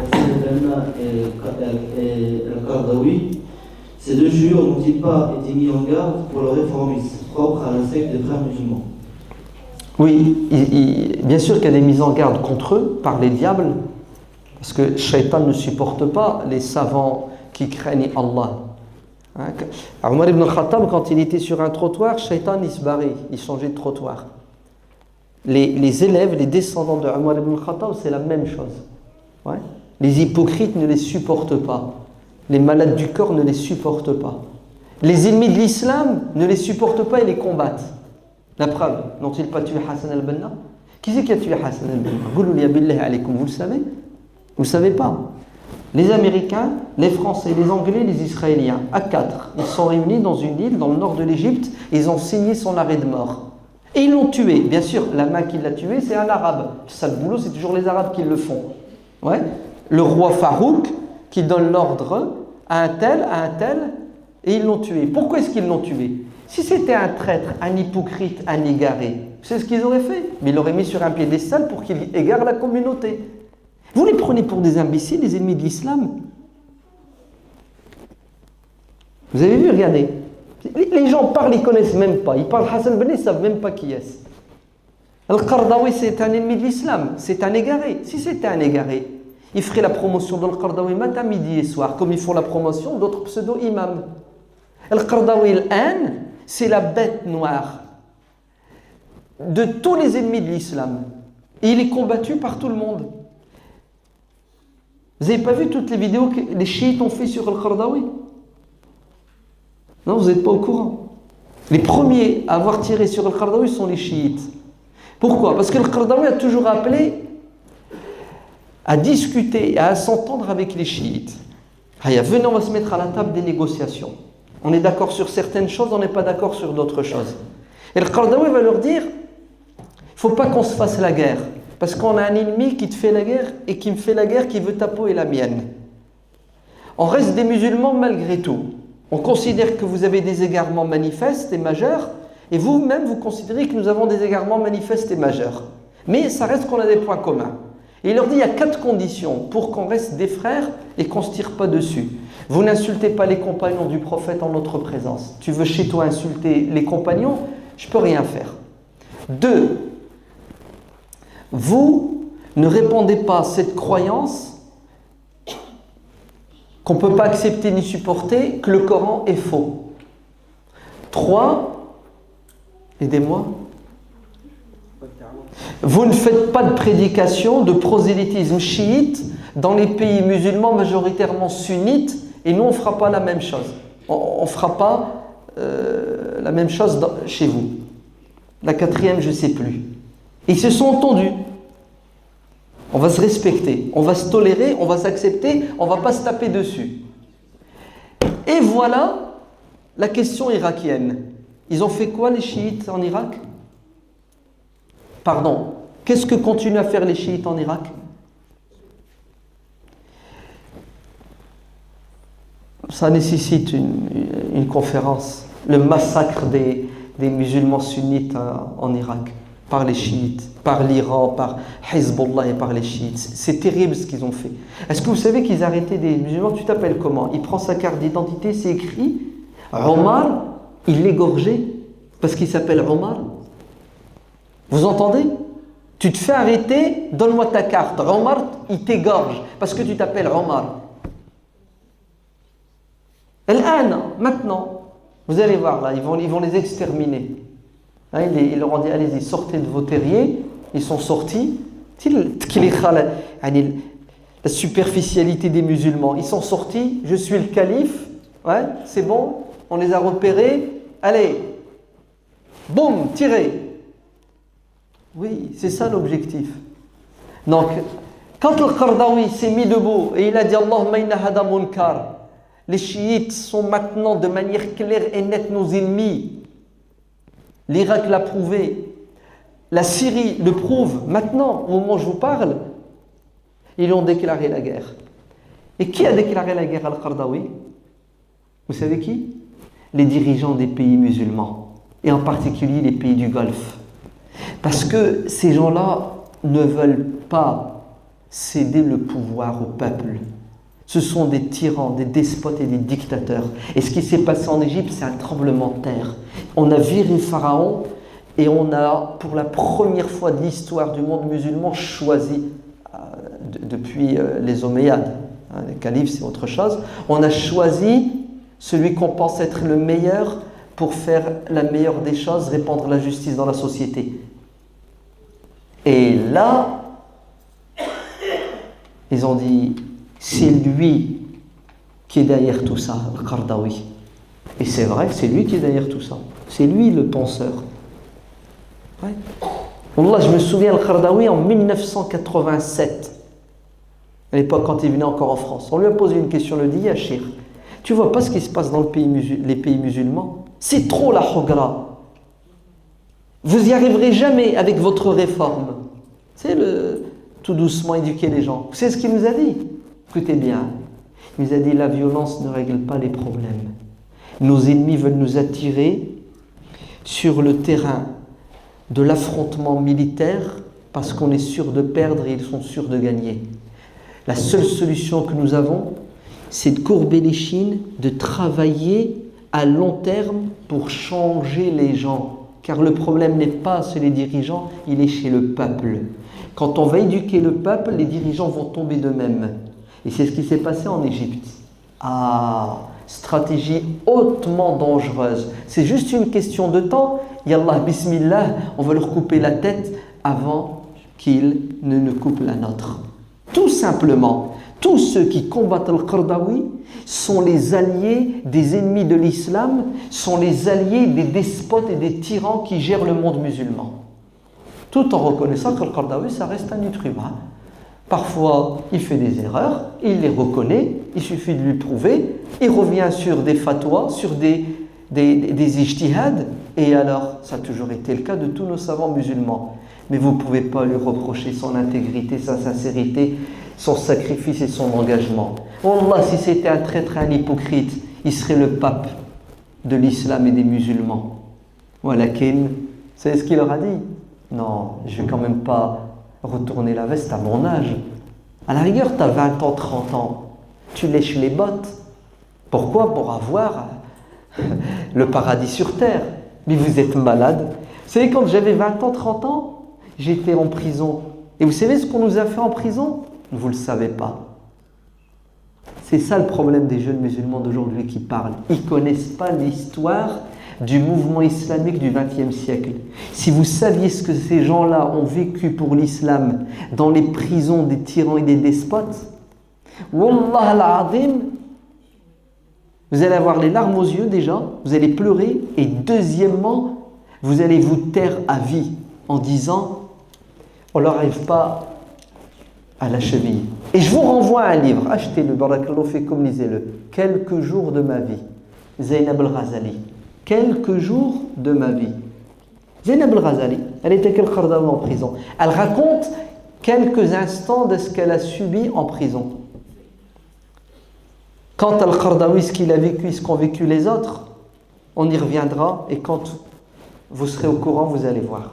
Hassan al-Banna et Al-Qaradawi, ces deux chiites n'ont-ils pas été mis en garde pour le réformisme propre à la secte des frères musulmans? Oui, bien sûr qu'il y a des mises en garde contre eux par les diables, parce que Shaitan ne supporte pas les savants qui craignent Allah. Omar ibn al-Khattab, quand il était sur un trottoir, Shaitan il se barrait, il changeait de trottoir. Les élèves, les descendants de Omar ibn al-Khattab, c'est la même chose. Ouais. Les hypocrites ne les supportent pas. Les malades du corps ne les supportent pas. Les ennemis de l'islam ne les supportent pas et les combattent. La preuve, n'ont-ils pas tué Hassan al-Banna? Qui c'est qui a tué Hassan al-Banna? Vous le savez? Vous ne savez pas? Les Américains, les Français, les Anglais, les Israéliens, à 4, ils sont réunis dans une île dans le nord de l'Égypte, ils ont signé son arrêt de mort. Et ils l'ont tué. Bien sûr, la main qui l'a tué, c'est un arabe. Ça, le boulot, c'est toujours les arabes qui le font. Ouais. Le roi Farouk qui donne l'ordre à un tel, et ils l'ont tué. Pourquoi est-ce qu'ils l'ont tué? Si c'était un traître, un hypocrite, un égaré, c'est ce qu'ils auraient fait. Mais ils l'auraient mis sur un piédestal pour qu'il égare la communauté. Vous les prenez pour des imbéciles, les ennemis de l'islam. Vous avez vu, regardez. Les gens parlent, ils ne connaissent même pas. Ils parlent Hassan al-Banna, ils ne savent même pas qui est-ce. Al-Qaradawi, c'est un ennemi de l'islam. C'est un égaré. Si c'était un égaré, il ferait la promotion d'Al-Qaradawi matin, midi et soir, comme ils font la promotion d'autres pseudo-imams. Al-Qaradawi, al-An, c'est la bête noire de tous les ennemis de l'islam. Et il est combattu par tout le monde. Vous n'avez pas vu toutes les vidéos que les chiites ont fait sur Al-Qaradawi? Non, vous n'êtes pas au courant. Les premiers à avoir tiré sur Al-Qaradawi sont les chiites. Pourquoi? Parce que Al-Qaradawi a toujours appelé à discuter et à s'entendre avec les chiites. Venez, on va se mettre à la table des négociations. On est d'accord sur certaines choses, on n'est pas d'accord sur d'autres choses. Et Al-Qaradawi va leur dire, il ne faut pas qu'on se fasse la guerre. Parce qu'on a un ennemi qui te fait la guerre et qui me fait la guerre, qui veut ta peau et la mienne. On reste des musulmans malgré tout. On considère que vous avez des égarements manifestes et majeurs, et vous-même, vous considérez que nous avons des égarements manifestes et majeurs. Mais ça reste qu'on a des points communs. Et il leur dit, il y a 4 conditions pour qu'on reste des frères et qu'on ne se tire pas dessus. Vous n'insultez pas les compagnons du prophète en notre présence. Tu veux chez toi insulter les compagnons? Je ne peux rien faire. 2, vous ne répondez pas à cette croyance qu'on ne peut pas accepter ni supporter, que le Coran est faux. 3, aidez-moi. Vous ne faites pas de prédication de prosélytisme chiite dans les pays musulmans majoritairement sunnites, et nous on ne fera pas la même chose. On ne fera pas la même chose chez vous. La 4e, je ne sais plus. Ils se sont entendus. On va se respecter, on va se tolérer, on va s'accepter, on ne va pas se taper dessus. Et voilà la question irakienne. Ils ont fait quoi les chiites en Irak? Pardon, qu'est-ce que continuent à faire les chiites en Irak? Ça nécessite une conférence. Le massacre des musulmans sunnites en Irak, par les chiites, par l'Iran, par Hezbollah et par les chiites. C'est terrible ce qu'ils ont fait. Est-ce que vous savez qu'ils arrêtaient des musulmans? Tu t'appelles comment? Il prend sa carte d'identité, c'est écrit Omar, il l'égorgeait parce qu'il s'appelle Omar. Vous entendez? Tu te fais arrêter, donne-moi ta carte. Omar, il t'égorge parce que tu t'appelles Omar. Maintenant, vous allez voir là, ils vont les exterminer. Ils leur ont dit, allez-y, sortez de vos terriers. Ils sont sortis. La superficialité des musulmans. Ils sont sortis, je suis le calife. Ouais, c'est bon, on les a repérés. Allez, boum, tirez. Oui, c'est ça l'objectif. Donc, quand le Qaradawi s'est mis debout et il a dit Allahumma inna hada munkar, les chiites sont maintenant de manière claire et nette nos ennemis. L'Irak l'a prouvé. La Syrie le prouve. Maintenant, au moment où je vous parle, ils ont déclaré la guerre. Et qui a déclaré la guerre à Al-Qaradawi? Vous savez qui? Les dirigeants des pays musulmans. Et en particulier les pays du Golfe. Parce que ces gens-là ne veulent pas céder le pouvoir au peuple. Ce sont des tyrans, des despotes et des dictateurs. Et ce qui s'est passé en Égypte, c'est un tremblement de terre. On a viré Pharaon et on a, pour la première fois de l'histoire du monde musulman, choisi, depuis les Omeyyades, les califes c'est autre chose, on a choisi celui qu'on pense être le meilleur pour faire la meilleure des choses, répandre la justice dans la société. Et là, ils ont dit, c'est lui qui est derrière tout ça, Al-Qaradawi. Et c'est vrai, c'est lui qui est derrière tout ça. C'est lui le penseur. Ouais. Wallah, je me souviens Al-Qaradawi en 1987. À l'époque, quand il venait encore en France. On lui a posé une question, on lui a dit, Yachir, tu vois pas ce qui se passe dans les pays musulmans? C'est trop la hogra. Vous n'y arriverez jamais avec votre réforme. C'est le tout doucement éduquer les gens. Vous savez ce qu'il nous a dit? Écoutez bien. Il nous a dit, la violence ne règle pas les problèmes. Nos ennemis veulent nous attirer sur le terrain de l'affrontement militaire parce qu'on est sûr de perdre et ils sont sûrs de gagner. La seule solution que nous avons, c'est de courber les chines, de travailler à long terme pour changer les gens. Car le problème n'est pas chez les dirigeants, il est chez le peuple. Quand on va éduquer le peuple, les dirigeants vont tomber d'eux-mêmes. Et c'est ce qui s'est passé en Égypte. Stratégie hautement dangereuse. C'est juste une question de temps. Yallah, bismillah, on va leur couper la tête avant qu'ils ne nous coupent la nôtre. Tout simplement, tous ceux qui combattent Al-Qaradawi sont les alliés des ennemis de l'islam, sont les alliés des despotes et des tyrans qui gèrent le monde musulman. Tout en reconnaissant qu'Al-Qaradawi, ça reste un être humain. Parfois, il fait des erreurs, il les reconnaît, il suffit de lui prouver, il revient sur des fatwas, sur des ijtihads, et alors, ça a toujours été le cas de tous nos savants musulmans. Mais vous ne pouvez pas lui reprocher son intégrité, sa sincérité, son sacrifice et son engagement. Wallah, si c'était un traître, un hypocrite, il serait le pape de l'islam et des musulmans. Walakin, vous savez ce qu'il leur a dit? Non, je ne vais quand même pas retourner la veste à mon âge. À la rigueur, tu as 20 ans, 30 ans. Tu lèches les bottes. Pourquoi? Pour avoir le paradis sur terre. Mais vous êtes malade. Vous savez, quand j'avais 20 ans, 30 ans, j'étais en prison. Et vous savez ce qu'on nous a fait en prison? Vous ne le savez pas. C'est ça le problème des jeunes musulmans d'aujourd'hui qui parlent. Ils ne connaissent pas l'histoire du mouvement islamique du XXe siècle. Si vous saviez ce que ces gens-là ont vécu pour l'islam dans les prisons des tyrans et des despotes, Wallah al-Azim, vous allez avoir les larmes aux yeux déjà, vous allez pleurer, et deuxièmement, vous allez vous taire à vie en disant on ne leur arrive pas à la cheville. Et je vous renvoie à un livre, achetez-le, barakallahu fikum, lisez-le. Quelques jours de ma vie, Zainab al-Ghazali. Quelques jours de ma vie. Zainab al-Ghazali, elle était Al-Qaradawi en prison. Elle raconte quelques instants de ce qu'elle a subi en prison. Quant à Al-Qaradawi, ce qu'il a vécu, ce qu'ont vécu les autres, on y reviendra, et quand vous serez au courant, vous allez voir.